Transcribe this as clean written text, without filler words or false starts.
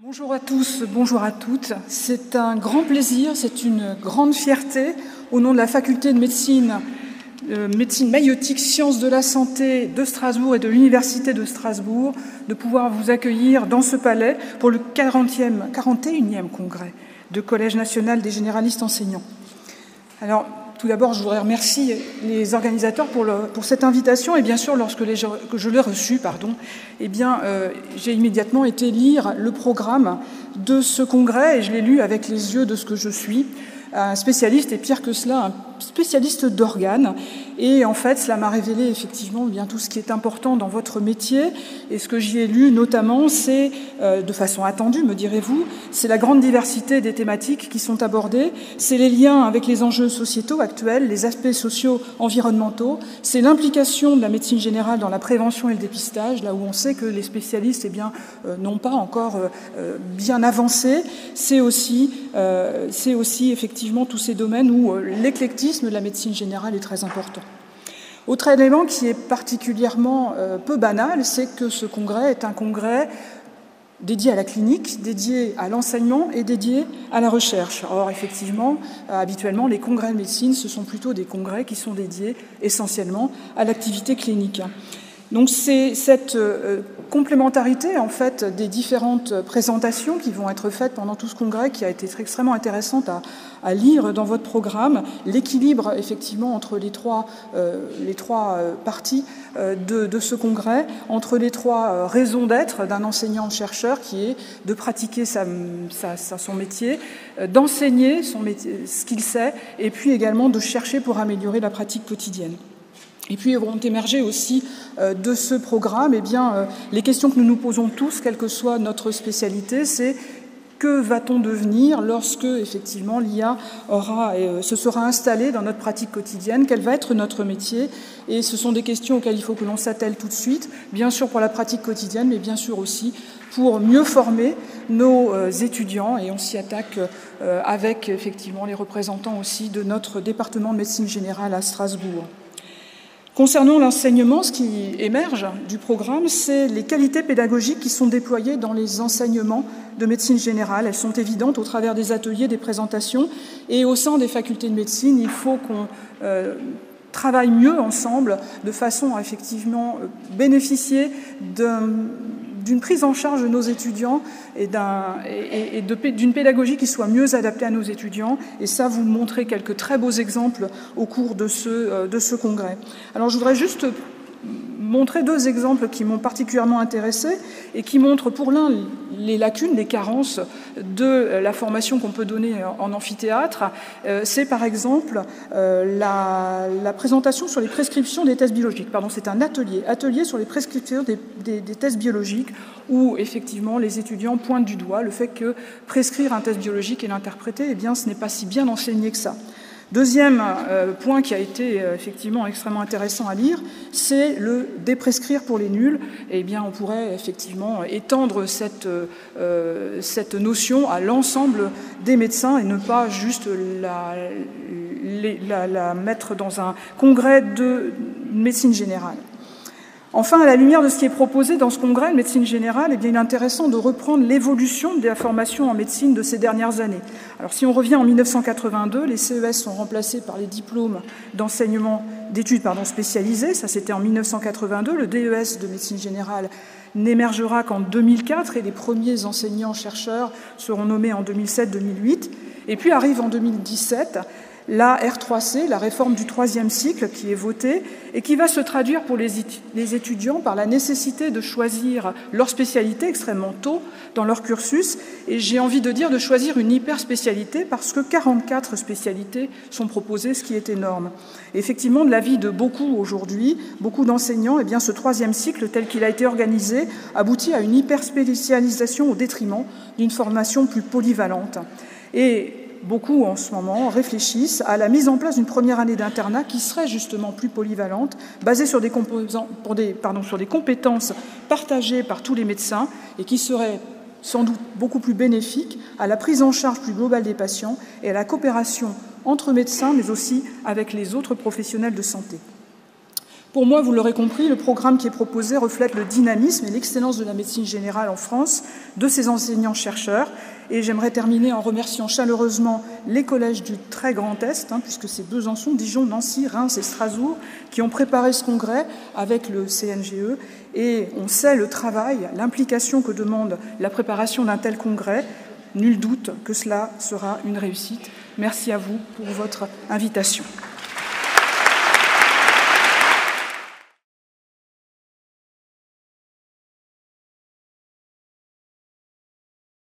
Bonjour à tous, bonjour à toutes. C'est un grand plaisir, c'est une grande fierté, au nom de la faculté de médecine maïeutique, sciences de la santé de Strasbourg et de l'Université de Strasbourg, de pouvoir vous accueillir dans ce palais pour le 41e congrès de Collège national des généralistes enseignants. Alors, tout d'abord, je voudrais remercier les organisateurs pour cette invitation et bien sûr, lorsque je l'ai reçue, j'ai immédiatement été lire le programme de ce congrès et je l'ai lu avec les yeux de ce que je suis, un spécialiste, et pire que cela, un spécialiste d'organes. Et en fait, cela m'a révélé effectivement bien tout ce qui est important dans votre métier. Et ce que j'y ai lu notamment, c'est, de façon attendue, me direz-vous, c'est la grande diversité des thématiques qui sont abordées, c'est les liens avec les enjeux sociétaux actuels, les aspects sociaux, environnementaux, c'est l'implication de la médecine générale dans la prévention et le dépistage, là où on sait que les spécialistes n'ont pas encore bien avancé. C'est aussi effectivement tous ces domaines où l'éclectisme de la médecine générale est très important. Autre élément qui est particulièrement peu banal, c'est que ce congrès est un congrès dédié à la clinique, dédié à l'enseignement et dédié à la recherche. Or, effectivement, habituellement, les congrès de médecine, ce sont plutôt des congrès qui sont dédiés essentiellement à l'activité clinique. Donc c'est cette complémentarité en fait des différentes présentations qui vont être faites pendant tout ce congrès qui a été extrêmement intéressante à lire dans votre programme, l'équilibre effectivement entre les trois parties de ce congrès, entre les trois raisons d'être d'un enseignant-chercheur qui est de pratiquer son métier, d'enseigner ce qu'il sait et puis également de chercher pour améliorer la pratique quotidienne. Et puis vont émerger aussi de ce programme les questions que nous nous posons tous, quelle que soit notre spécialité, c'est que va-t-on devenir lorsque effectivement l'IA se sera installée dans notre pratique quotidienne, quel va être notre métier? Et ce sont des questions auxquelles il faut que l'on s'attelle tout de suite, bien sûr pour la pratique quotidienne, mais bien sûr aussi pour mieux former nos étudiants. Et on s'y attaque avec effectivement les représentants aussi de notre département de médecine générale à Strasbourg. Concernant l'enseignement, ce qui émerge du programme, c'est les qualités pédagogiques qui sont déployées dans les enseignements de médecine générale. Elles sont évidentes au travers des ateliers, des présentations. Et au sein des facultés de médecine, il faut qu'on travaille mieux ensemble de façon à effectivement bénéficier d'une prise en charge de nos étudiants et d'une pédagogie qui soit mieux adaptée à nos étudiants. Et ça, vous montrez quelques très beaux exemples au cours de ce congrès. Alors, je voudrais juste montrer deux exemples qui m'ont particulièrement intéressée et qui montrent pour l'un les lacunes, les carences de la formation qu'on peut donner en amphithéâtre. C'est par exemple la présentation sur les prescriptions des tests biologiques. C'est un atelier sur les prescriptions des tests biologiques où effectivement les étudiants pointent du doigt le fait que prescrire un test biologique et l'interpréter, ce n'est pas si bien enseigné que ça. Deuxième point qui a été effectivement extrêmement intéressant à lire, c'est le déprescrire pour les nuls. On pourrait effectivement étendre cette notion à l'ensemble des médecins et ne pas juste la mettre dans un congrès de médecine générale. Enfin, à la lumière de ce qui est proposé dans ce congrès de médecine générale, il est intéressant de reprendre l'évolution de la formation en médecine de ces dernières années. Alors, si on revient en 1982, les CES sont remplacés par les diplômes d'études spécialisées. Ça, c'était en 1982. Le DES de médecine générale n'émergera qu'en 2004 et les premiers enseignants-chercheurs seront nommés en 2007-2008. Et puis arrive en 2017 la R3C, la réforme du troisième cycle qui est votée et qui va se traduire pour les étudiants par la nécessité de choisir leur spécialité extrêmement tôt dans leur cursus. Et j'ai envie de dire de choisir une hyper-spécialité parce que 44 spécialités sont proposées, ce qui est énorme. Et effectivement, de l'avis de beaucoup aujourd'hui, beaucoup d'enseignants, ce troisième cycle tel qu'il a été organisé aboutit à une hyper-spécialisation au détriment d'une formation plus polyvalente. Et beaucoup, en ce moment, réfléchissent à la mise en place d'une première année d'internat qui serait justement plus polyvalente, basée sur des compétences partagées par tous les médecins et qui serait sans doute beaucoup plus bénéfique à la prise en charge plus globale des patients et à la coopération entre médecins, mais aussi avec les autres professionnels de santé. Pour moi, vous l'aurez compris, le programme qui est proposé reflète le dynamisme et l'excellence de la médecine générale en France, de ses enseignants-chercheurs. Et j'aimerais terminer en remerciant chaleureusement les collèges du très Grand Est, puisque c'est Besançon, Dijon, Nancy, Reims et Strasbourg qui ont préparé ce congrès avec le CNGE. Et on sait le travail, l'implication que demande la préparation d'un tel congrès. Nul doute que cela sera une réussite. Merci à vous pour votre invitation.